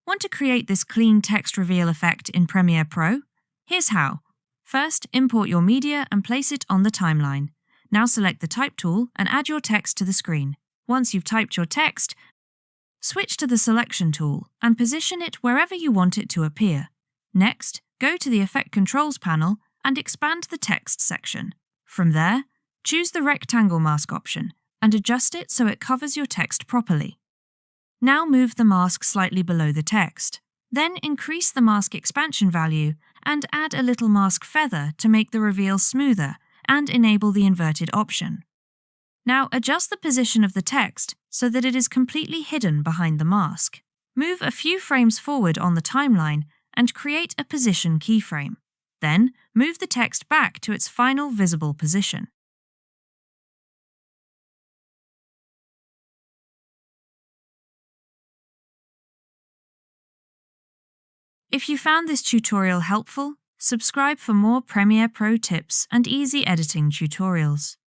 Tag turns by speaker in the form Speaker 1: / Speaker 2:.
Speaker 1: Want to create this clean text reveal effect in Premiere Pro? Here's how. First, import your media and place it on the timeline. Now select the Type tool and add your text to the screen. Once you've typed your text, switch to the Selection tool and position it wherever you want it to appear. Next, go to the Effect Controls panel and expand the text section. From there, choose the Rectangle Mask option and adjust it so it covers your text properly. Now move the mask slightly below the text. Then increase the mask expansion value and add a little mask feather to make the reveal smoother and enable the inverted option. Now adjust the position of the text so that it is completely hidden behind the mask. Move a few frames forward on the timeline and create a position keyframe. Then move the text back to its final visible position. If you found this tutorial helpful, subscribe for more Premiere Pro tips and easy editing tutorials.